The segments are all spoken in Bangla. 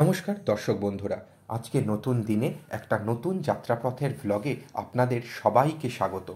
নমস্কার দর্শক বন্ধুরা, আজকে নতুন দিনে একটা নতুন যাত্রাপথের ভ্লগে আপনাদের সবাইকে স্বাগত।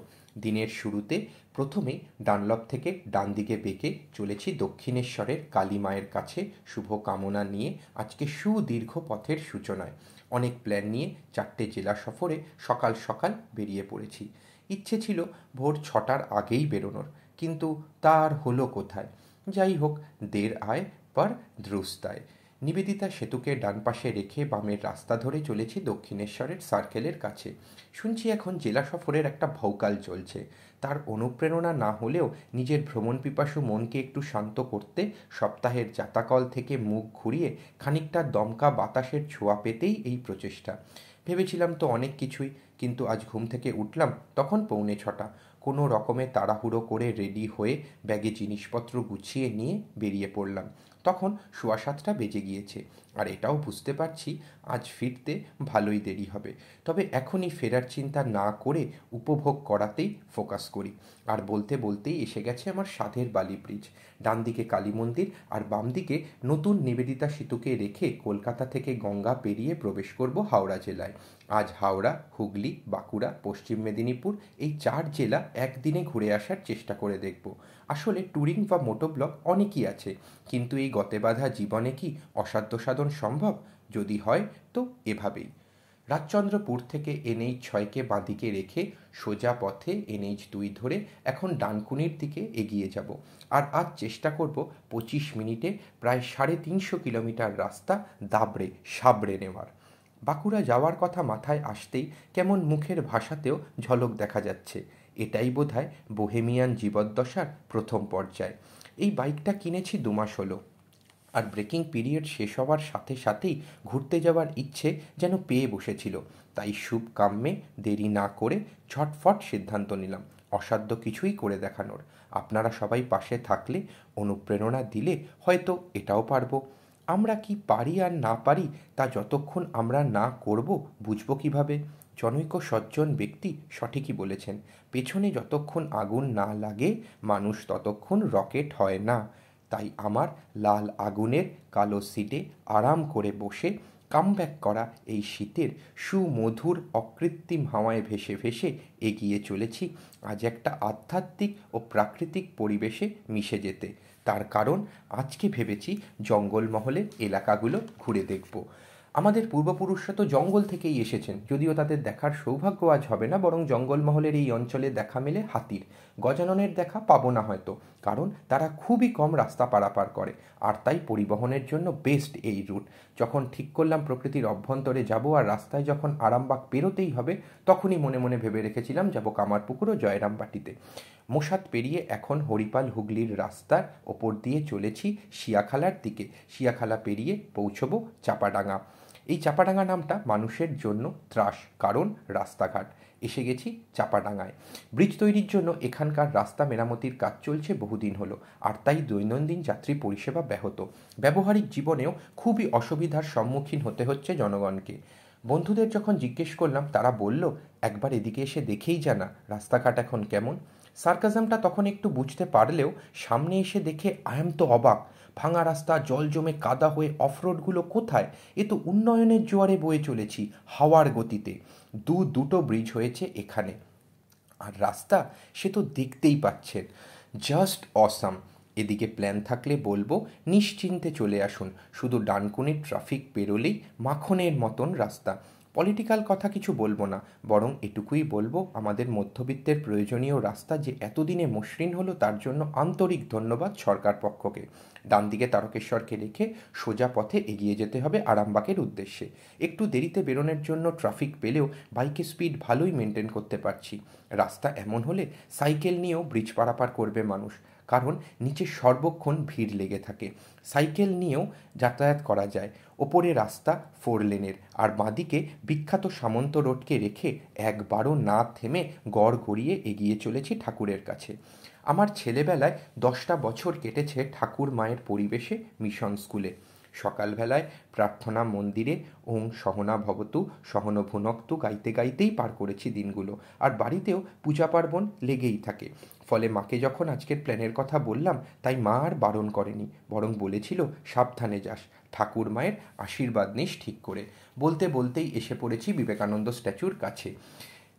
দিনের শুরুতে প্রথমে ডানলপ থেকে ডান দিকে বেঁকে চলেছি দক্ষিণেশ্বরের কালী মায়ের কাছে শুভ কামনা নিয়ে আজকে সুদীর্ঘ পথের সূচনায়। অনেক প্ল্যান নিয়ে 4টে জেলা সফরে সকাল সকাল বেরিয়ে পড়েছি। ইচ্ছে ছিল ভোর 6টার আগেই বেরোনোর, কিন্তু তা আর হলো কোথায়। যাই হোক, দের আয় পর দ্রুস্তায়। নিবেদিতা সেতুকে ডান পাশে রেখে বামের রাস্তা ধরে চলেছি দক্ষিণেশ্বরের সার্কেলের কাছে। শুনছি এখন জেলা সফরের একটা ভৌকাল চলছে। তার অনুপ্রেরণা না হলেও নিজের ভ্রমণ পিপাসু মনকে একটু শান্ত করতে সপ্তাহের যাতাকল থেকে মুখ ঘুরিয়ে খানিকটা দমকা বাতাসের ছোঁয়া পেতেই এই প্রচেষ্টা। ভেবেছিলাম তো অনেক কিছুই, কিন্তু আজ ঘুম থেকে উঠলাম তখন 6:45। কোনো রকমে তাড়াহুড়ো করে রেডি হয়ে ব্যাগে জিনিসপত্র গুছিয়ে নিয়ে বেরিয়ে পড়লাম। তখন 7:15 বেজে গিয়েছে, আর এটাও বুঝতে পারছি আজ ফিরতে ভালোই দেরি হবে। তবে এখনই ফেরার চিন্তা না করে উপভোগ করাতেই ফোকাস করি। আর বলতে বলতেই এসে গেছে আমার সাধের বালি ব্রিজ। ডান দিকে কালী মন্দির আর বাম দিকে নতুন নিবেদিতা সেতুকে রেখে কলকাতা থেকে গঙ্গা পেরিয়ে প্রবেশ করব হাওড়া জেলায়। আজ হাওড়া, হুগলি, বাঁকুড়া, পশ্চিম মেদিনীপুর এই 4 জেলা একদিনে ঘুরে আসার চেষ্টা করে দেখব। আসলে ট্যুরিং বা মোটোব্লগ অনেকই আছে, কিন্তু এই গতে বাঁধা জীবনে কি অসাধ্য সাধন সম্ভব? যদি হয় তো এভাবেই। রাজচন্দ্রপুর থেকে NH6কে বাঁদিকে রেখে সোজা পথে NH2 ধরে এখন ডানকুনির দিকে এগিয়ে যাব। আর আজ চেষ্টা করব 25 মিনিটে প্রায় 350 কিলোমিটার রাস্তা দাবড়ে সাবড়ে নেওয়ার। বাঁকুড়া যাওয়ার কথা মাথায় আসতেই কেমন মুখের ভাষাতেও ঝলক দেখা যাচ্ছে। এটাই বোধহয় বোহেমিয়ান জীবদ্দশার প্রথম পর্যায়। এই বাইকটা কিনেছি 2 মাস হলো, আর ব্রেকিং পিরিয়ড শেষ হওয়ার সাথে সাথেই ঘুরতে যাওয়ার ইচ্ছে যেন পেয়ে বসেছিল। তাই শুভ কাম্যে দেরি না করে ঝটফট সিদ্ধান্ত নিলাম অসাধ্য কিছুই করে দেখানোর। আপনারা সবাই পাশে থাকলে, অনুপ্রেরণা দিলে হয়তো এটাও পারবো। আমরা কি পারি আর না পারি তা যতক্ষণ আমরা না করব বুঝব কিভাবে? জনৈক সজ্জন ব্যক্তি সঠিকই বলেছেন, পেছনে যতক্ষণ আগুন না লাগে মানুষ ততক্ষণ রকেট হয় না। তাই আমার লাল আগুনের কালো সিটে আরাম করে বসে কামব্যাক করা এই শীতের সুমধুর অকৃত্রিম হাওয়ায় ভেসে ভেসে এগিয়ে চলেছি আজ একটা আধ্যাত্মিক ও প্রাকৃতিক পরিবেশে মিশে যেতে। তার কারণ আজকে ভেবেছি জঙ্গলমহলের এলাকাগুলো ঘুরে দেখব। আমাদের পূর্বপুরুষরা তো জঙ্গল থেকেই এসেছেন, যদিও তাদের দেখার সৌভাগ্য আজ হবে না, বরং জঙ্গলমহলের এই অঞ্চলে দেখা মেলে হাতির। গজাননের দেখা পাবো না হয়তো, কারণ তারা খুবই কম রাস্তা পারাপার করে, আর তাই পরিবহনের জন্য বেস্ট এই রুট। যখন ঠিক করলাম প্রকৃতির অভ্যন্তরে যাব আর রাস্তায় যখন আরামবাগ পেরোতেই হবে, তখনই মনে মনে ভেবে রেখেছিলাম যাব কামারপুকুর ও জয়রামবাটিতে। মোসাদ পেরিয়ে এখন হরিপাল হুগলির রাস্তার ওপর দিয়ে চলেছি শিয়াখালার দিকে। শিয়াখালা পেরিয়ে পৌঁছবো চাপাডাঙ্গা। এই চাপাডাঙ্গা নামটা মানুষের জন্য ত্রাস, কারণ রাস্তাঘাট। এসে গেছি চাপাডাঙ্গায়। ব্রিজ তৈরির জন্য এখানকার রাস্তা মেরামতির কাজ চলছে বহুদিন হলো, আর তাই দৈনন্দিন যাত্রী পরিষেবা ব্যাহত। ব্যবহারিক জীবনেও খুবই অসুবিধার সম্মুখীন হতে হচ্ছে জনগণকে। বন্ধুদের যখন জিজ্ঞেস করলাম, তারা বলল একবার এদিকে এসে দেখেই জানা রাস্তাঘাট এখন কেমন। সার্কাজমটা তখন একটু বুঝতে পারলেও সামনে এসে দেখে আয়াম তো অবাক। ভাঙা রাস্তা, জল জমে কাদা হয়ে অফরোডগুলো কোথায়? এ তো উন্নয়নের জোয়ারে বয়ে চলেছি হাওয়ার গতিতে। দুটো ব্রিজ হয়েছে এখানে, আর রাস্তা সে তো দেখতেই পাচ্ছেন, জাস্ট অসাম। এদিকে প্ল্যান থাকলে বলবো নিশ্চিন্তে চলে আসুন, শুধু ডানকুনির ট্রাফিক পেরোলেই মাখনের মতন রাস্তা। পলিটিক্যাল কথা কিছু বলবো না, বরং এটুকুই বলবো আমাদের মধ্যবিত্তের প্রয়োজনীয় রাস্তা যে এতদিনে মসৃণ হলো তার জন্য আন্তরিক ধন্যবাদ সরকার পক্ষকে। ডান দিকে তারকেশ্বরকে রেখে সোজা পথে এগিয়ে যেতে হবে আরামবাগের উদ্দেশ্যে। একটু দেরিতে বেরোনোর জন্য ট্রাফিক পেলেও বাইকের স্পিড ভালোই মেনটেন করতে পারছি। রাস্তা এমন হলে সাইকেল নিয়েও ব্রিজ পারাপার করবে মানুষ, কারণ নিচে সর্বক্ষণ ভিড় লেগে থাকে। সাইকেল নিয়েও যাতায়াত করা যায়। ওপরে রাস্তা 4 লেনের, আর বাঁদিকে বিখ্যাত সামন্ত রোডকে রেখে একবারও না থেমে গড় গড়িয়ে এগিয়ে চলেছি ঠাকুরের কাছে। আমার ছেলেবেলায় 10টা বছর কেটেছে ঠাকুর মায়ের পরিবেশে মিশন স্কুলে। সকালবেলায় প্রার্থনা মন্দিরে ওং সহনা ভবতু সহন ভুনক্তু গাইতে গাইতেই পার করেছি দিনগুলো, আর বাড়িতেও পূজা পার্বণ লেগেই থাকে। ফলে মাকে যখন আজকের প্ল্যানের কথা বললাম, তাই মা আর বারণ করেনি, বরং বলেছিল সাবধানে যাস। ঠাকুর মায়ের আশীর্বাদ নিস ঠিক করে। বলতে বলতেই এসে পড়েছি বিবেকানন্দ স্ট্যাচুর কাছে।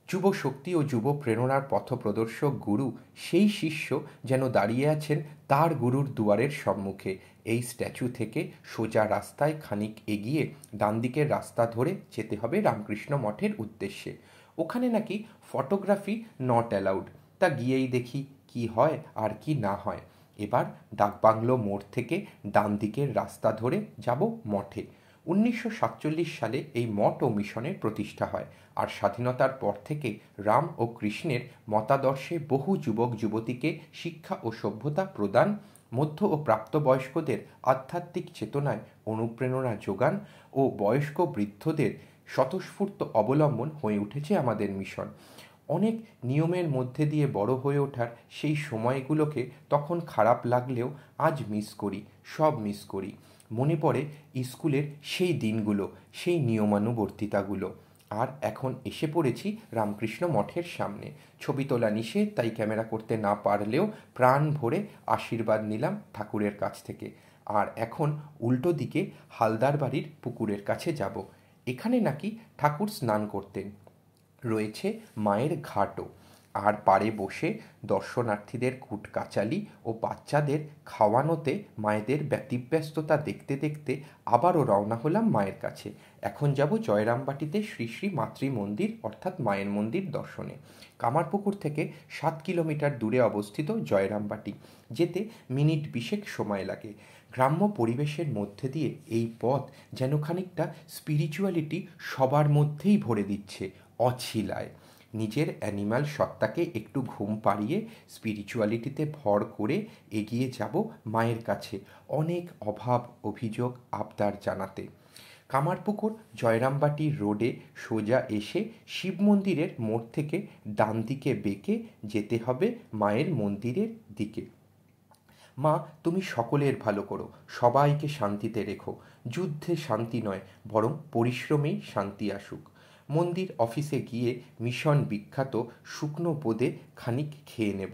যুব শক্তি ও যুব প্রেরণার পথপ্রদর্শক গুরু, সেই শিষ্য যেন দাঁড়িয়ে আছেন তার গুরুর দুয়ারের সম্মুখে। এই স্ট্যাচু থেকে সোজা রাস্তায় খানিক এগিয়ে ডান দিকের রাস্তা ধরে যেতে হবে রামকৃষ্ণ মঠের উদ্দেশ্যে। ওখানে নাকি ফটোগ্রাফি নট অ্যালাউড। তা গিয়েই দেখি কি হয় আর কি না হয়। এবার ডাকবাংলো মোড় থেকে ডান দিকের রাস্তা ধরে যাব মঠে। 1947 সালে এই মঠ ও মিশনের প্রতিষ্ঠা হয়, আর স্বাধীনতার পর থেকে রাম ও কৃষ্ণের মতাদর্শে বহু যুবক যুবতীকে শিক্ষা ও সভ্যতা প্রদান, মধ্য ও প্রাপ্তবয়স্কদের আধ্যাত্মিক চেতনায় অনুপ্রেরণা যোগান ও বয়স্ক বৃদ্ধদের স্বতঃস্ফূর্ত অবলম্বন হয়ে উঠেছে আমাদের মিশন। অনেক নিয়মের মধ্যে দিয়ে বড় হয়ে ওঠার সেই সময়গুলোকে তখন খারাপ লাগলেও আজ মিস করি, সব মিস করি। মনে পড়ে স্কুলের সেই দিনগুলো, সেই নিয়মানুবর্তিতাগুলো। আর এখন এসে পড়েছি রামকৃষ্ণ মঠের সামনে। ছবি তোলা নিষেধ, তাই ক্যামেরা করতে না পারলেও প্রাণ ভরে আশীর্বাদ নিলাম ঠাকুরের কাছ থেকে। আর এখন উল্টো দিকে হালদার বাড়ির পুকুরের কাছে যাব। এখানে নাকি ঠাকুর স্নান করতেন। রয়েছে মায়ের ঘাটও। আর পাড়ে বসে দর্শনার্থীদের কুটকাচালি ও বাচ্চাদের খাওয়ানোতে মায়েদের ব্যতিব্যস্ততা দেখতে দেখতে আবারও রওনা হলাম মায়ের কাছে। এখন যাব জয়রামবাটিতে শ্রী শ্রী মাতৃ মন্দির অর্থাৎ মায়ের মন্দির দর্শনে। কামারপুকুর থেকে 7 কিলোমিটার দূরে অবস্থিত জয়রামবাটি। যেতে মিনিট 20 সময় লাগে। গ্রাম্য পরিবেশের মধ্যে দিয়ে এই পথ যেন খানিকটা স্পিরিচুয়ালিটি সবার মধ্যেই ভরে দিচ্ছে অছিলায়। নিজের অ্যানিম্যাল সত্তাকে একটু ঘুম পাড়িয়ে স্পিরিচুয়ালিটিতে ভর করে এগিয়ে যাব মায়ের কাছে অনেক অভাব অভিযোগ আবদার জানাতে। কামারপুকুর জয়রামবাটি রোডে সোজা এসে শিব মন্দিরের মোড় থেকে ডান দিকে বেঁকে যেতে হবে মায়ের মন্দিরের দিকে। মা, তুমি সকলের ভালো করো, সবাইকে শান্তিতে রেখো। যুদ্ধে শান্তি নয়, বরং পরিশ্রমেই শান্তি আসুক। মন্দির অফিসে গিয়ে মিশন বিখ্যাত শুকনো বোঁদে খানিক খেয়ে নেব।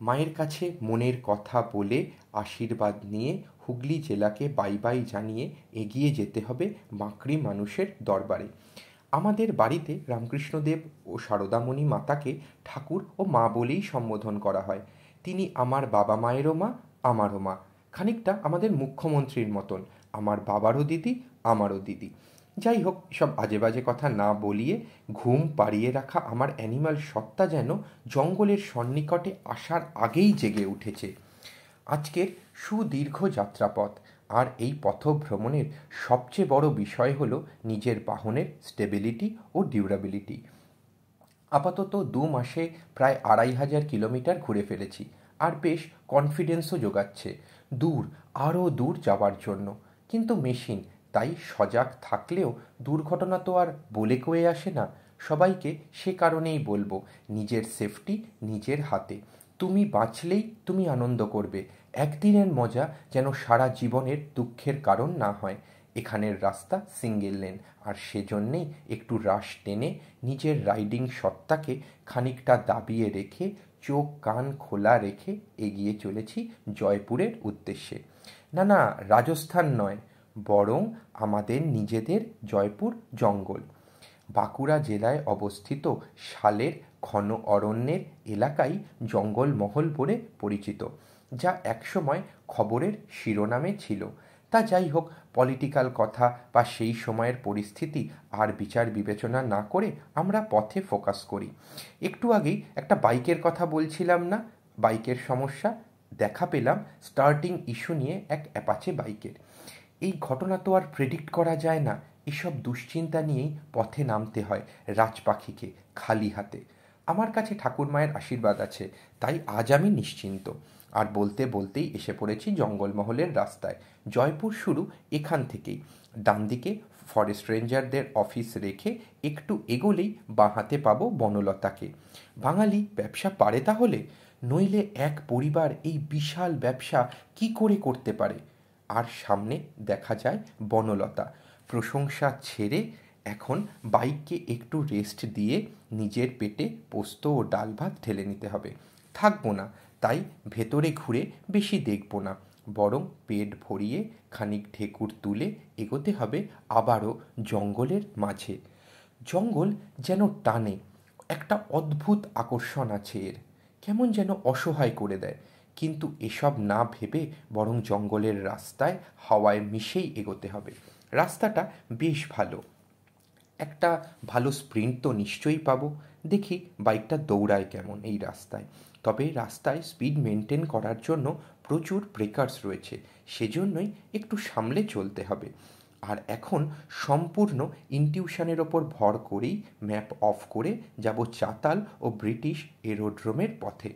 মায়ের কাছে মনের কথা বলে আশীর্বাদ নিয়ে হুগলি জেলাকে বাই বাই জানিয়ে এগিয়ে যেতে হবে মাকড়ি মানুষের দরবারে। আমাদের বাড়িতে রামকৃষ্ণদেব ও সারদামণি মাতাকে ঠাকুর ও মা বলেই সম্বোধন করা হয়। তিনি আমার বাবা মায়েরও মা, আমারও মা। খানিকটা আমাদের মুখ্যমন্ত্রীর মতন, আমার বাবারও দিদি, আমারও দিদি। যাই হোক, সব আজে বাজে কথা না বলিয়ে ঘুম পাড়িয়ে রাখা আমার অ্যানিম্যাল সত্তা যেন জঙ্গলের সন্নিকটে আসার আগেই জেগে উঠেছে। আজকের সুদীর্ঘ যাত্রাপথ, আর এই পথভ্রমণের সবচেয়ে বড় বিষয় হলো নিজের বাহনের স্টেবিলিটি ও ডিউরাবিলিটি। আপাতত 2 মাসে প্রায় 2500 কিলোমিটার ঘুরে ফেলেছি, আর বেশ কনফিডেন্সও জোগাচ্ছে দূর, আরও দূর যাওয়ার জন্য। কিন্তু মেশিন, তাই সজাগ থাকলেও দুর্ঘটনা তো আর বলে কয়ে আসে না। সবাইকে সে কারণেই বলবো, নিজের সেফটি নিজের হাতে। তুমি বাঁচলেই তুমি আনন্দ করবে। একদিনের মজা যেন সারা জীবনের দুঃখের কারণ না হয়। এখানের রাস্তা সিঙ্গেল লেন, আর সেজন্যেই একটু রাশ টেনে নিজের রাইডিং সত্তাকে খানিকটা দাবিয়ে রেখে চোখ কান খোলা রেখে এগিয়ে চলেছি জয়পুরের উদ্দেশ্যে। না না, রাজস্থান নয়, বরং আমাদের নিজেদের জয়পুর জঙ্গল। বাঁকুড়া জেলায় অবস্থিত শালের ঘন অরণ্যের এলাকাই জঙ্গলমহল বলে পরিচিত, যা একসময় খবরের শিরোনামে ছিল। তা যাই হোক, পলিটিক্যাল কথা বা সেই সময়ের পরিস্থিতি আর বিচার বিবেচনা না করে আমরা পথে ফোকাস করি। একটু আগেই একটা বাইকের কথা বলছিলাম না, বাইকের সমস্যা। দেখা পেলাম স্টার্টিং ইস্যু নিয়ে এক অ্যাপাচে বাইকের। এই ঘটনা তো আর প্রেডিক্ট করা যায় না। এসব দুশ্চিন্তা নিয়েই পথে নামতে হয় রাজপাখিকে খালি হাতে। আমার কাছে ঠাকুর মায়ের আশীর্বাদ আছে, তাই আজ আমি নিশ্চিন্ত। আর বলতে বলতেই এসে পড়েছি জঙ্গলমহলের রাস্তায়। জয়পুর শুরু এখান থেকেই। ডান দিকে ফরেস্ট রেঞ্জারদের অফিস রেখে একটু এগোলেই বাঁ হাতে পাবো বনলতাকে। বাঙালি ব্যবসা পারে তাহলে? নইলে এক পরিবার এই বিশাল ব্যবসা কি করে করতে পারে? আর সামনে দেখা যায় বনলতা। প্রশংসা ছেড়ে এখন বাইককে একটু রেস্ট দিয়ে নিজের পেটে পোস্ত ও ডাল ভাত ঢেলে নিতে হবে। থাকবো না, তাই ভেতরে ঘুরে বেশি দেখব না। বরং পেট ভরিয়ে খানিক ঢেকুর তুলে এগোতে হবে আবারও জঙ্গলের মাঝে। জঙ্গল যেন টানে, একটা অদ্ভুত আকর্ষণ আছে এর, কেমন যেন অসহায় করে দেয়। কিন্তু এসব না ভেবে বরং জঙ্গলের রাস্তায় হাওয়ায় মিশেই এগোতে হবে। রাস্তাটা বেশ ভালো, একটা ভালো স্প্রিন্ট তো নিশ্চয়ই পাবো। দেখি বাইকটা দৌড়ায় কেমন এই রাস্তায়। তবে রাস্তায় স্পিড মেনটেন করার জন্য প্রচুর ব্রেকার্স রয়েছে, সেজন্যই একটু সামলে চলতে হবে। আর এখন সম্পূর্ণ ইনটিউশনের ওপর ভর করেই ম্যাপ অফ করে যাব চাতাল ও ব্রিটিশ এরোড্রোমের পথে।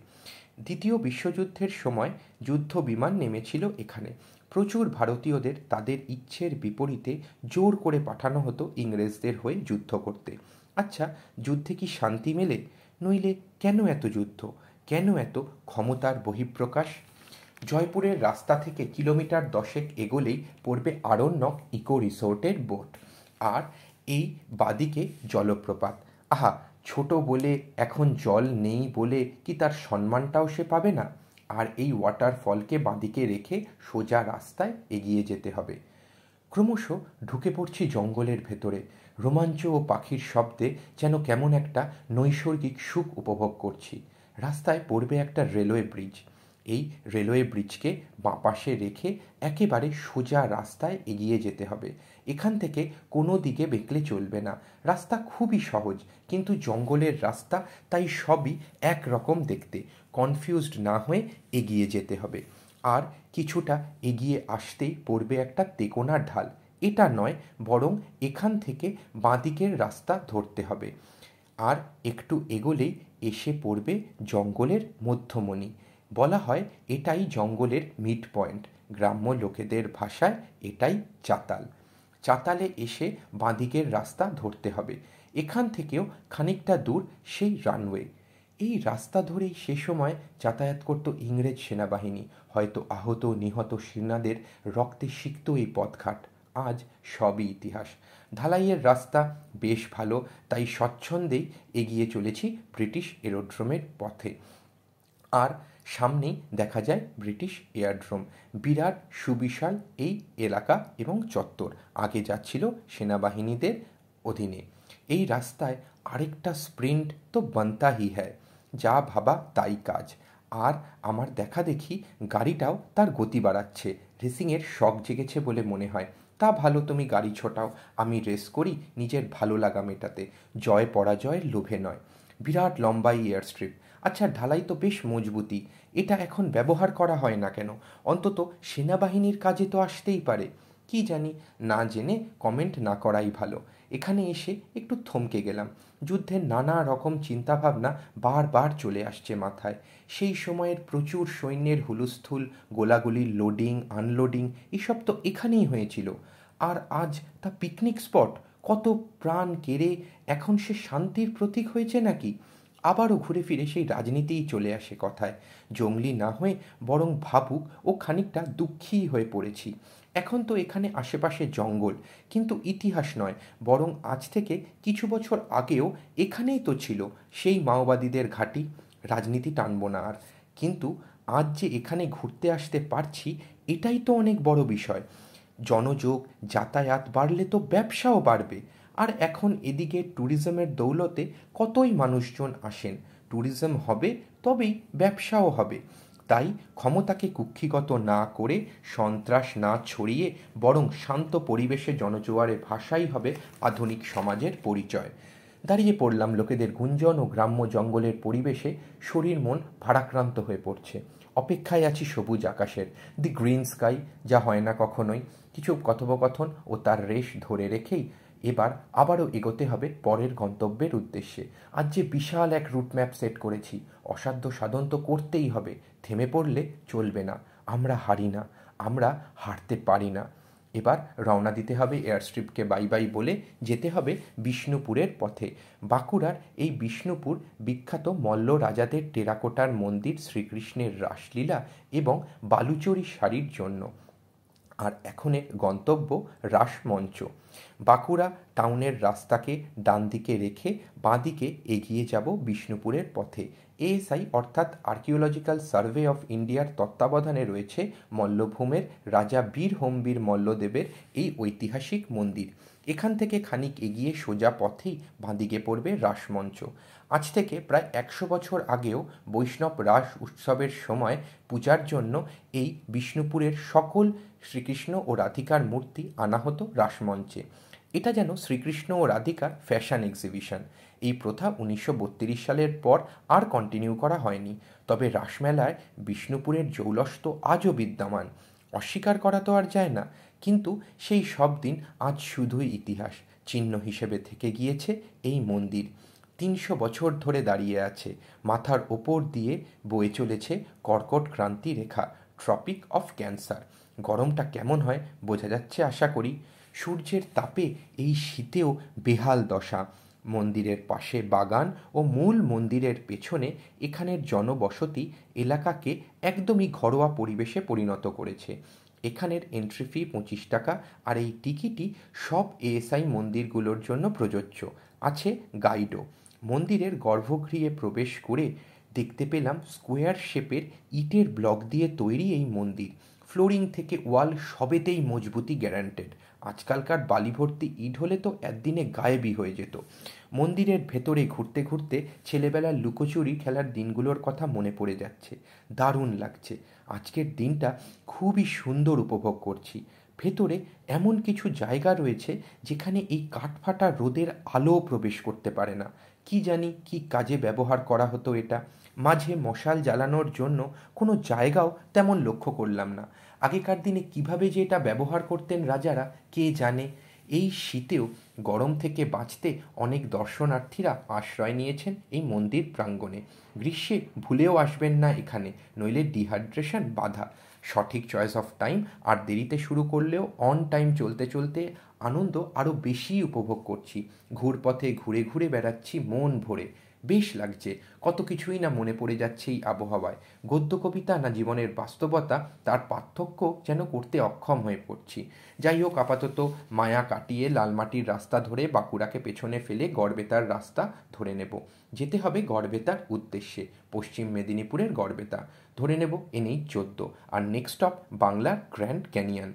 দ্বিতীয় বিশ্বযুদ্ধের সময় যুদ্ধ বিমান নেমেছিল এখানে। প্রচুর ভারতীয়দের তাদের ইচ্ছের বিপরীতে জোর করে পাঠানো হতো ইংরেজদের হয়ে যুদ্ধ করতে। আচ্ছা, যুদ্ধে কি শান্তি মেলে? নইলে কেন এত যুদ্ধ, কেন এত ক্ষমতার বহিঃপ্রকাশ? জয়পুরের রাস্তা থেকে কিলোমিটার 10 এগোলেই পড়বে আরণ্যক ইকো রিসোর্টের বোট। আর এই বাদিকে জলপ্রপাত। আহা, ছোট বলে এখন জল নেই বলে কি তার সম্মানটাও সে পাবে না? আর এই ওয়াটারফলকে বাদিকে রেখে সোজা রাস্তায় এগিয়ে যেতে হবে। ক্রমশ ঢুকে পড়ছি জঙ্গলের ভেতরে। রোমাঞ্চ ও পাখির শব্দে যেন কেমন একটা নৈসর্গিক সুখ উপভোগ করছি। রাস্তায় পড়বে একটা রেলওয়ে ব্রিজ। এই রেলওয়ে ব্রিজকে বাঁ পাশে রেখে একেবারে সোজা রাস্তায় এগিয়ে যেতে হবে। এখান থেকে কোনো দিকে বেঁকলে চলবে না। রাস্তা খুবই সহজ, কিন্তু জঙ্গলের রাস্তা, তাই সবই একরকম দেখতে। কনফিউজড না হয়ে এগিয়ে যেতে হবে। আর কিছুটা এগিয়ে আসতেই পড়বে একটা তেকোনা ঢাল। এটা নয়, বরং এখান থেকে বাঁদিকের রাস্তা ধরতে হবে। আর একটু এগোলেই এসে পড়বে জঙ্গলের মধ্যমণি। বলা হয় এটাই জঙ্গলের মিড পয়েন্ট। গ্রাম্য লোকেদের ভাষায় এটাই চাতাল। চাতালে এসে বাঁদিকের রাস্তা ধরতে হবে। এখান থেকেও খানিকটা দূর সেই রানওয়ে। এই রাস্তা ধরেই সে সময় যাতায়াত করত ইংরেজ সেনাবাহিনী। হয়তো আহত নিহত সেনাদের রক্তে সিক্ত এই পথঘাট। আজ সবই ইতিহাস। ঢালাইয়ের রাস্তা বেশ ভালো, তাই স্বচ্ছন্দেই এগিয়ে চলেছি ব্রিটিশ এরোড্রোমের পথে। আর সামনেই দেখা যায় ব্রিটিশ এয়ারড্রোম। বিরাট সুবিশাল এই এলাকা এবং চত্বর আগে যাচ্ছিল সেনাবাহিনীদের অধীনে। এই রাস্তায় আরেকটা স্প্রিন্ট তো বানতা হি হ্যায়, যা ভাবা তাই কাজ। আর আমার দেখা দেখি গাড়িটাও তার গতি বাড়াচ্ছে। রেসিংয়ের শখ জেগেছে বলে মনে হয়। তা ভালো, তুমি গাড়ি ছোটাও, আমি রেস করি নিজের ভালো লাগা মেটাতে, জয় পরাজয়ের লোভে নয়। বিরাট লম্বা এয়ার স্ট্রিপ। আচ্ছা, ঢালাই তো বেশ মজবুতি। এটা এখন ব্যবহার করা হয় না কেন? অন্তত সেনাবাহিনীর কাজে তো আসতেই পারে। কি জানি, না জেনে কমেন্ট না করাই ভালো। এখানে এসে একটু থমকে গেলাম। যুদ্ধের নানা রকম চিন্তাভাবনা বারবার চলে আসছে মাথায়। সেই সময়ের প্রচুর সৈন্যের হুলস্থুল, গোলাগুলির লোডিং আনলোডিং, এসব তো এখানেই হয়েছিল। আর আজ তা পিকনিক স্পট। কত প্রাণ কেড়ে এখন সে শান্তির প্রতীক হয়েছে নাকি? আবারও ঘুরে ফিরে সেই রাজনীতিই চলে আসে কথায়। জঙ্গলি না হয়ে বরং ভাবুক ও খানিকটা দুঃখী হয়ে পড়েছি। এখন তো এখানে আশেপাশে জঙ্গল, কিন্তু ইতিহাস নয়, বরং আজ থেকে কিছু বছর আগেও এখানেই তো ছিল সেই মাওবাদীদের ঘাঁটি। রাজনীতি টানব না আর, কিন্তু আজ যে এখানে ঘুরতে আসতে পারছি, এটাই তো অনেক বড় বিষয়। জনযোগ যাতায়াত বাড়লে তো ব্যবসাও বাড়বে। আর এখন এদিকে ট্যুরিজমের দৌলতে কতই মানুষজন আসেন। ট্যুরিজম হবে, তবেই ব্যবসাও হবে। তাই ক্ষমতাকে কুক্ষিগত না করে, সন্ত্রাস না ছড়িয়ে, বরং শান্ত পরিবেশে জনজোয়ারে ভাষাই হবে আধুনিক সমাজের পরিচয়। দাঁড়িয়ে পড়লাম লোকেদের গুঞ্জন ও গ্রাম্য জঙ্গলের পরিবেশে। শরীর মন ভারাক্রান্ত হয়ে পড়ছে। অপেক্ষায় আছি সবুজ আকাশের, দি গ্রিন স্কাই, যা হয় না কখনোই। কিছু কথোপকথন ও তার রেশ ধরে রেখেই এবার আবারও এগোতে হবে পরের গন্তব্যের উদ্দেশ্যে। আজ যে বিশাল এক রুট ম্যাপ সেট করেছি, অসাধ্য সাধন তো করতেই হবে। থেমে পড়লে চলবে না। আমরা হারি না, আমরা হারতে পারি না। এবার রওনা দিতে হবে এয়ারস্ট্রিপকে বাই বাই বলে। যেতে হবে বিষ্ণুপুরের পথে। বাঁকুড়ার এই বিষ্ণুপুর বিখ্যাত মল্ল রাজাদের টেরাকোটার মন্দির, শ্রীকৃষ্ণের রাসলীলা এবং বালুচরী শাড়ির জন্য। আর এখনের গন্তব্য রাসমঞ্চ। বাঁকুড়া টাউনের রাস্তাকে ডান দিকে রেখে বাঁদিকে এগিয়ে যাব বিষ্ণুপুরের পথে। এএসআই অর্থাৎ আর্কিওলজিক্যাল সার্ভে অফ ইন্ডিয়ার তত্ত্বাবধানে রয়েছে মল্লভূমের রাজা বীর হোমবীর মল্লদেবের এই ঐতিহাসিক মন্দির। এখান থেকে খানিক এগিয়ে সোজা পথেই বাঁদিকে পড়বে রাসমঞ্চ। আজ থেকে প্রায় 100 বছর আগেও বৈষ্ণব রাস উৎসবের সময় পূজার জন্য এই বিষ্ণুপুরের সকল শ্রীকৃষ্ণ ও রাধিকার মূর্তি আনা হতো রাসমঞ্চে। এটা যেন শ্রীকৃষ্ণ ও রাধিকার ফ্যাশন এক্সিবিশন। এই প্রথা 1932 সালের পর আর কন্টিনিউ করা হয়নি। তবে রাসমেলায় বিষ্ণুপুরের জৌলস আজও বিদ্যমান, অস্বীকার করা তো আর যায় না। কিন্তু সেই সব দিন আজ শুধুই ইতিহাস, চিহ্ন হিসেবে থেকে গিয়েছে এই মন্দির। 300 বছর ধরে দাঁড়িয়ে আছে, মাথার ওপর দিয়ে বয়ে চলেছে কর্কট ক্রান্তি রেখা, ট্রপিক অফ ক্যান্সার। গরমটা কেমন হয় বোঝা যাচ্ছে আশা করি। সূর্যের তাপে এই শীতেও বেহাল দশা। মন্দিরের পাশে বাগান ও মূল মন্দিরের পেছনে এখানের জনবসতি এলাকাকে একদমই ঘরোয়া পরিবেশে পরিণত করেছে। এখানের এন্ট্রি ফি 25 টাকা, আর এই টিকিটই সব এএসআই মন্দিরগুলোর জন্য প্রযোজ্য। আছে গাইডও। মন্দিরের গর্ভগৃহে প্রবেশ করে দেখতে পেলাম স্কোয়ার শেপের ইটের ব্লক দিয়ে তৈরি এই মন্দির। ফ্লোরিং থেকে ওয়াল সবেতেই মজবুতি গ্যারান্টেড। আজকালকার বালি ভর্তি ইট হলে তো একদিনে গায়েবই হয়ে যেত। মন্দিরের ভেতরে ঘুরতে ঘুরতে ছেলেবেলার লুকোচুরি খেলার দিনগুলোর কথা মনে পড়ে যাচ্ছে। দারুণ লাগছে। আজকের দিনটা খুবই সুন্দর উপভোগ করছি। ভেতরে এমন কিছু জায়গা রয়েছে যেখানে এই কাঠফাটা রোদের আলো প্রবেশ করতে পারে না। কি জানি কি কাজে ব্যবহার করা হতো এটা। মাঝে মশাল জ্বালানোর জন্য কোনো জায়গাও তেমন লক্ষ্য করলাম না। আগেকার দিনে কিভাবে যে এটা ব্যবহার করতেন রাজারা কে জানে। এই শীতেও গরম থেকে বাঁচতে অনেক দর্শনার্থীরা আশ্রয় নিয়েছেন এই মন্দির প্রাঙ্গণে। গ্রীষ্মে ভুলেও আসবেন না এখানে, নইলে ডিহাইড্রেশন বাধা। সঠিক চয়েস অফ টাইম, আর দেরিতে শুরু করলেও অন টাইম চলতে চলতে আনন্দ আরও বেশি উপভোগ করছি। ঘুরপথে ঘুরে ঘুরে বেড়াচ্ছি মন ভরে। বেশ লাগছে। কত কিছুই না মনে পড়ে যাচ্ছে এই আবহাওয়ায়। গদ্য কবিতা না জীবনের বাস্তবতা, তার পার্থক্য যেন করতে অক্ষম হয়ে পড়ছি। যাই হোক, আপাতত মায়া কাটিয়ে লালমাটির রাস্তা ধরে বাঁকুড়াকে পেছনে ফেলে গড়বেতার রাস্তা ধরে নেব। যেতে হবে গড়বেতার উদ্দেশ্যে, পশ্চিম মেদিনীপুরের গড়বেতা। ধরে নেব NH-14, আর নেক্সট স্টপ বাংলার গ্র্যান্ড ক্যানিয়ন।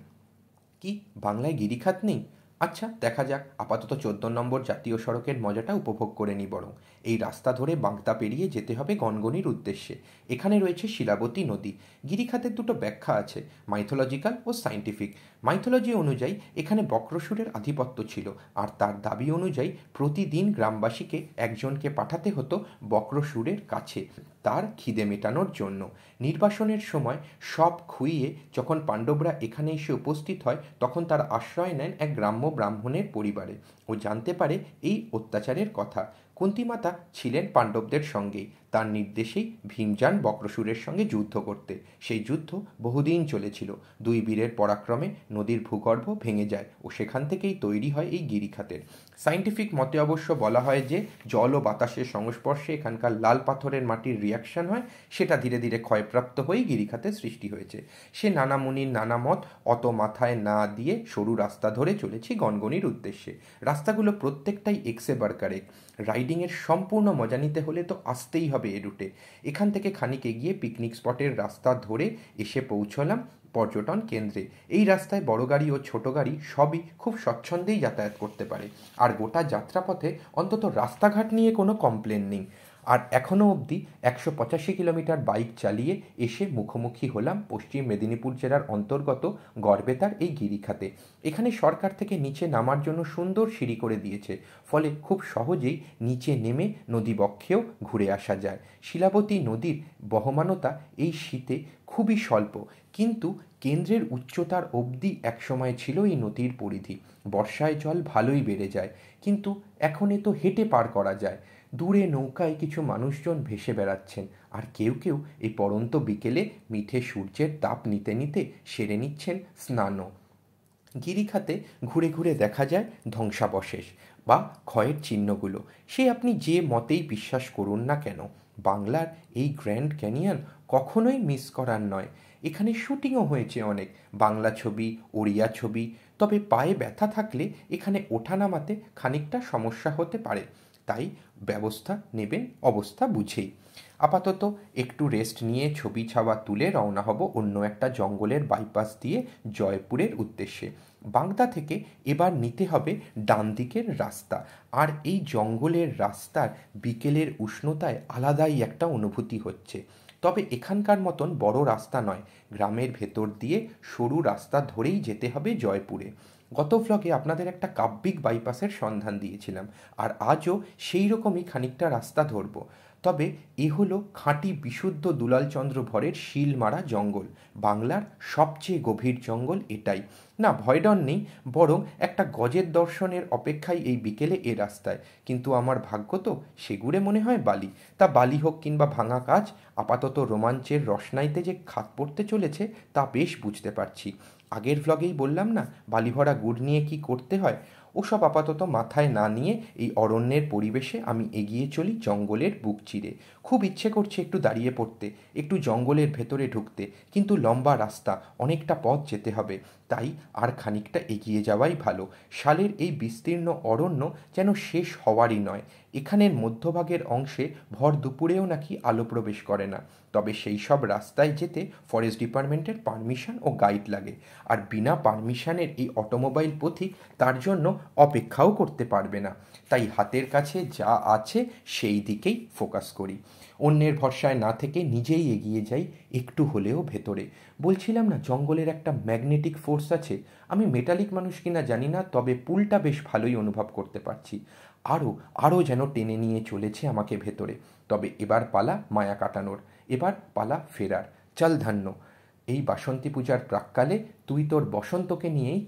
কি বাংলায় গিরিখাত নেই? আচ্ছা, দেখা যাক। আপাতত 14 নম্বর জাতীয় সড়কের মজাটা উপভোগ করে নি বরং। এই রাস্তা ধরে বাগদা পেরিয়ে যেতে হবে গনগনির উদ্দেশ্যে। এখানে রয়েছে শিলাবতী নদী। গিরিখাতের দুটো ব্যাখ্যা আছে, মাইথোলজিক্যাল ও সায়েন্টিফিক। মাইথোলজি অনুযায়ী এখানে বক্রসুরের আধিপত্য ছিল, আর তার দাবি অনুযায়ী প্রতিদিন গ্রামবাসীকে একজনকে পাঠাতে হতো বক্রসুরের কাছে তার খিদে মেটানোর জন্য। নির্বাসনের সময় সব খুইয়ে যখন পাণ্ডবরা এখানে এসে উপস্থিত হয়, তখন তারা আশ্রয় নেন এক গ্রাম্য ব্রাহ্মণের পরিবারে ও জানতে পারে এই অত্যাচারের কথা। কুন্তিমাতা ছিলেন পাণ্ডবদের সঙ্গেই। তার নির্দেশেই ভীম যান বক্রসুরের সঙ্গে যুদ্ধ করতে। সেই যুদ্ধ বহুদিন চলেছিল। দুই বীরের পরাক্রমে নদীর ভূগর্ভ ভেঙে যায় ও সেখান থেকেই তৈরি হয় এই গিরিখাতের। সায়েন্টিফিক মতে অবশ্য বলা হয় যে জল ও বাতাসের সংস্পর্শে এখানকার লাল পাথরের মাটির রিয়াকশন হয়, সেটা ধীরে ধীরে ক্ষয়প্রাপ্ত হয়েই গিরিখাতের সৃষ্টি হয়েছে। সে নানা মুনির নানা মত, অত মাথায় না দিয়ে সরু রাস্তা ধরে চলেছি গনগনির উদ্দেশ্যে। রাস্তাগুলো প্রত্যেকটাই এক্সে বার্কারে। রাইডিংয়ের সম্পূর্ণ মজা নিতে হলে তো আসতেই হবে এ রুটে। এখান থেকে খানিক এগিয়ে পিকনিক স্পটের রাস্তা ধরে এসে পৌঁছলাম পর্যটন কেন্দ্রে। এই রাস্তায় বড় গাড়ি ও ছোট গাড়ি সবই খুব স্বচ্ছন্দেই যাতায়াত করতে পারে, আর গোটা যাত্রাপথে অন্তত রাস্তাঘাট নিয়ে কোনো কমপ্লেন নেই। আর এখনও অবধি 185 কিলোমিটার বাইক চালিয়ে এসে মুখোমুখি হলাম পশ্চিম মেদিনীপুর জেলার অন্তর্গত গড়বেতার এই গিরিখাতে। এখানে সরকার থেকে নিচে নামার জন্য সুন্দর সিঁড়ি করে দিয়েছে, ফলে খুব সহজেই নিচে নেমে নদীবক্ষেও ঘুরে আসা যায়। শিলাবতী নদীর বহমানতা এই শীতে খুবই স্বল্প, কিন্তু কেন্দ্রের উচ্চতার অবধি একসময় ছিল এই নদীর পরিধি। বর্ষায় জল ভালোই বেড়ে যায়, কিন্তু এখন এ তো হেঁটে পার করা যায়। দূরে নৌকায় কিছু মানুষজন ভেসে বেড়াচ্ছেন, আর কেউ কেউ এই পড়ন্ত বিকেলে মিঠে সূর্যের তাপ নিতে নিতে সেরে নিচ্ছেন স্নানও। গিরিখাতে ঘুরে ঘুরে দেখা যায় ধ্বংসাবশেষ বা ক্ষয়ের চিহ্নগুলো। সে আপনি যে মতেই বিশ্বাস করুন না কেন, বাংলার এই গ্র্যান্ড ক্যানিয়ন কখনোই মিস করার নয়। এখানে শুটিংও হয়েছে অনেক বাংলা ছবি, ওড়িয়া ছবি। তবে পায়ে ব্যথা থাকলে এখানে ওঠা নামাতে খানিকটা সমস্যা হতে পারে। তাই ব্যবস্থা নেবেন অবস্থা বুঝেই। আপাতত একটু রেস্ট নিয়ে ছবি ছাওয়া তুলে রওনা হব অন্য একটা জঙ্গলের বাইপাস দিয়ে জয়পুরের উদ্দেশ্যে। বাগদা থেকে এবার নিতে হবে ডান দিকের রাস্তা। আর এই জঙ্গলের রাস্তার বিকেলের উষ্ণতায় আলাদাই একটা অনুভূতি হচ্ছে। তবে এখানকার মতন বড় রাস্তা নয়, গ্রামের ভেতর দিয়ে সরু রাস্তা ধরেই যেতে হবে জয়পুরে। গত ভ্লগে আপনাদের একটা কাব্যিক বাইপাসের সন্ধান দিয়েছিলাম, আর আজও সেই রকমই খানিকটা রাস্তা ধরব। তবে এ হলো খাঁটি বিশুদ্ধ দুলালচন্দ্র ভরের শিলমারা জঙ্গল। বাংলার সবচেয়ে গভীর জঙ্গল এটাই। না, ভয়ডর নেই, বরং একটা গজের দর্শনের অপেক্ষায় এই বিকেলে এ রাস্তায়। কিন্তু আমার ভাগ্য তো সেগুড়ে মনে হয় বালি। তা বালি হোক কিংবা ভাঙা কাজ, আপাতত রোমাঞ্চের রসনাইতে যে খাত পড়তে চলেছে তা বেশ বুঝতে পারছি। আগের ভ্লগেই বললাম না বালিভরা গুড় নিয়ে কি করতে হয়, ওসব আপাতত মাথায় না নিয়ে এই অরণ্যের পরিবেশে আমি এগিয়ে চলি জঙ্গলের বুক চিরে। খুব ইচ্ছে করছে একটু দাঁড়িয়ে পড়তে, একটু জঙ্গলের ভেতরে ঢুকতে, কিন্তু লম্বা রাস্তা, অনেকটা পথ যেতে হবে, তাই আর খানিকটা এগিয়ে যাওয়াই ভালো। শালের এই বিস্তীর্ণ অরণ্য যেন শেষ হওয়ারই নয়। এখানের মধ্যভাগের অংশে ভর দুপুরেও নাকি আলো প্রবেশ করে না। তবে সেই সব রাস্তায় যেতে ফরেস্ট ডিপার্টমেন্টের পারমিশন ও গাইড লাগে, আর বিনা পারমিশনের এই অটোমোবাইল পথিক তার জন্য অপেক্ষাও করতে পারবে না। তাই হাতের কাছে যা আছে সেই দিকেই ফোকাস করি। অন্যের ভরসায় না থেকে নিজেই এগিয়ে যাই একটু হলেও ভেতরে। বলছিলাম না জঙ্গলের একটা ম্যাগনেটিক ফোর্স আছে। আমি মেটালিক মানুষ কিনা জানি না, তবে পুলটা বেশ ভালোই অনুভব করতে পারছি। আরও আরও যেন টেনে নিয়ে চলেছে আমাকে ভেতরে। তবে এবার পালা মায়া কাটানোর, এবার পালা ফেরার। চল ধান্য, এই বাসন্তী পূজার প্রাক্কালে তুই তোর বসন্তকে নিয়েই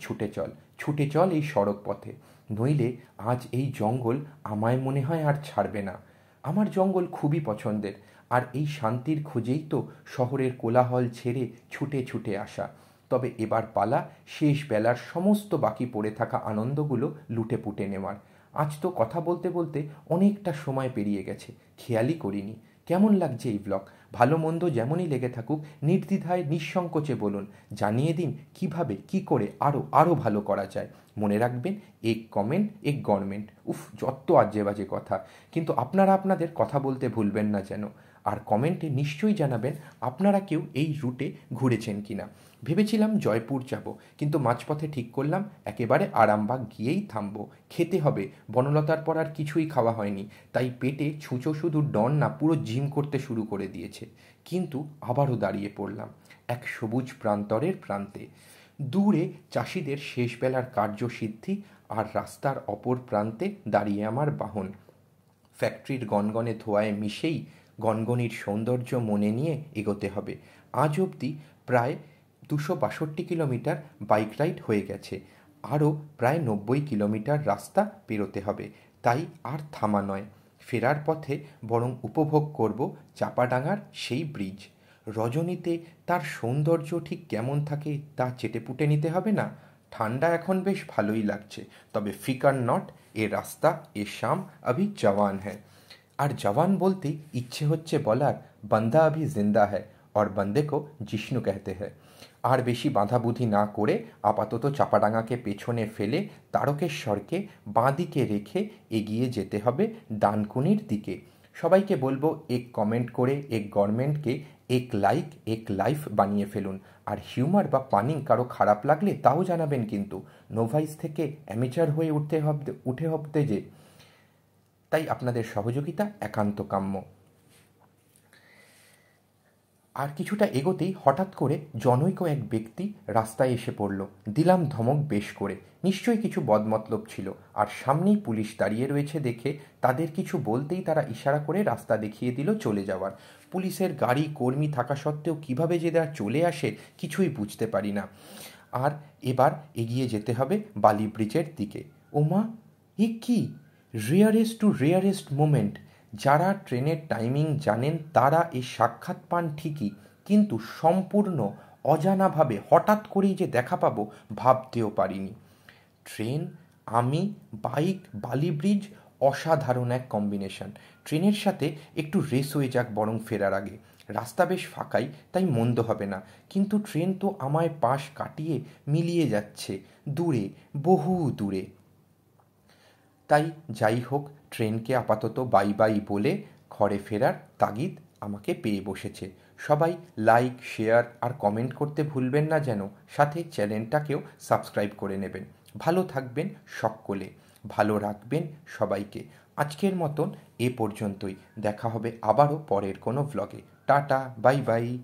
ছুটে চল এই সড়ক পথে। নইলে আজ এই জঙ্গল আমায় মনে হয় আর ছাড়বে না। আমার জঙ্গল খুবই পছন্দের, আর এই শান্তির খোঁজেই তো শহরের কোলাহল ছেড়ে ছুটে ছুটে আসা। তবে এবার পালা শেষ বেলার সমস্ত বাকি পড়ে থাকা আনন্দগুলো লুটে পুটে নেওয়ার। আজ তো কথা বলতে বলতে অনেকটা সময় পেরিয়ে গেছে, খেয়ালই করিনি। কেমন লাগছে এই ব্লগ? ভালো মন্দ যেমনই লেগে থাকুক নির্দ্বিধায় নিঃসংকোচে বলুন, জানিয়ে দিন কিভাবে কি করে আরও ভালো করা যায়। মনে রাখবেন, এক কমেন্ট এক গভর্নমেন্ট। উফ, যত আজে বাজে কথা। কিন্তু আপনারা আপনাদের কথা বলতে ভুলবেন না যেন। আর কমেন্টে নিশ্চয়ই জানাবেন আপনারা কেউ এই রুটে ঘুরেছেন কিনা। ভেবেছিলাম জয়পুর যাব, কিন্তু মাঝপথে ঠিক করলাম একেবারে আরামবাগ গিয়েই থামবো। খেতে হবে, বনলতার পর আর কিছুই খাওয়া হয়নি, তাই পেটে ছুঁচো শুধু ডন না, পুরো জিম করতে শুরু করে দিয়েছে। কিন্তু আবারও দাঁড়িয়ে পড়লাম এক সবুজ প্রান্তরের প্রান্তে। দূরে চাষিদের শেষবেলার কার্যসিদ্ধি, আর রাস্তার অপর প্রান্তে দাঁড়িয়ে আমার বাহন। ফ্যাক্টরির গনগনে ধোঁয়ায় মিশেই গনগনির সৌন্দর্য মনে নিয়ে এগোতে হবে। আজ অবধি প্রায় 262 কিলোমিটার বাইক রাইড হয়ে গেছে। আরও প্রায় 90 কিলোমিটার রাস্তা পেরোতে হবে, তাই আর থামা নয়। ফেরার পথে বরং উপভোগ করব চাপাডাঙ্গার সেই ব্রিজ। রজনীতে তার সৌন্দর্য ঠিক কেমন থাকে তা চেটেপুটে নিতে হবে না। ঠান্ডা এখন বেশ ভালোই লাগছে, তবে ফিকার নট, এ রাস্তা এ শাম আভি জওয়ান হ্যায়। আর জওয়ান বলতেই ইচ্ছে হচ্ছে বলার বান্দা আভি জিন্দা হ্যায় और बंदे को जिष्णु कहते हैं। আর বেশি বাঁধাবুধি না করে আপাতত চাপাডাঙ্গাকে পেছনে ফেলে তারকেশ্বরকে বাঁ দিকে রেখে এগিয়ে যেতে হবে ডানকুনির দিকে। সবাইকে বলবো এক কমেন্ট করে এক গভর্নমেন্টকে এক লাইক এক লাইফ বানিয়ে ফেলুন। আর হিউমার বা পানিং কারো খারাপ লাগলে তাও জানাবেন কিন্তু। নোভাইস থেকে অ্যামেচার হয়ে উঠে হবে যে, তাই আপনাদের সহযোগিতা একান্ত কাম্য। আর কিছুটা এগোতেই হঠাৎ করে জনৈক এক ব্যক্তি রাস্তায় এসে পড়ল। দিলাম ধমক বেশ করে। নিশ্চয়ই কিছু বদমতলব ছিল, আর সামনেই পুলিশ দাঁড়িয়ে রয়েছে দেখে তাদের কিছু বলতেই তারা ইশারা করে রাস্তা দেখিয়ে দিল চলে যাওয়ার। পুলিশের গাড়ি কর্মী থাকা সত্ত্বেও কীভাবে যে তারা চলে আসে কিছুই বুঝতে পারি না। আর এবার এগিয়ে যেতে হবে বালি ব্রিজের দিকে। ওমা, এ কি রেয়ারেস্ট টু রেয়ারেস্ট মোমেন্ট! যারা ট্রেনের টাইমিং জানেন তারা এই সাক্ষাৎ পান ঠিকই, কিন্তু সম্পূর্ণ অজানাভাবে হঠাৎ করেই যে দেখা পাবো ভাবতেও পারিনি। ট্রেন, আমি, বাইক, বালি ব্রিজ, অসাধারণ এক কম্বিনেশন। ট্রেনের সাথে একটু রেস হয়ে যাক বরং ফেরার আগে। রাস্তা বেশ ফাঁকাই, তাই মন্দ হবে না। কিন্তু ট্রেন তো আমায় পাশ কাটিয়ে মিলিয়ে যাচ্ছে দূরে, বহু দূরে। তাই যাই হোক, ট্রেনকে আপাতত বাই বাই বলে ঘরে ফেরার তাগিদ আমাকে পেয়ে বসেছে। সবাই লাইক, শেয়ার আর কমেন্ট করতে ভুলবেন না যেন, সাথে চ্যানেলটাকেও সাবস্ক্রাইব করে নেবেন। ভালো থাকবেন সকলে, ভালো রাখবেন সবাইকে। আজকের মতন এ পর্যন্তই। দেখা হবে আবারও পরের কোনো ভ্লগে। Tata, bye bye.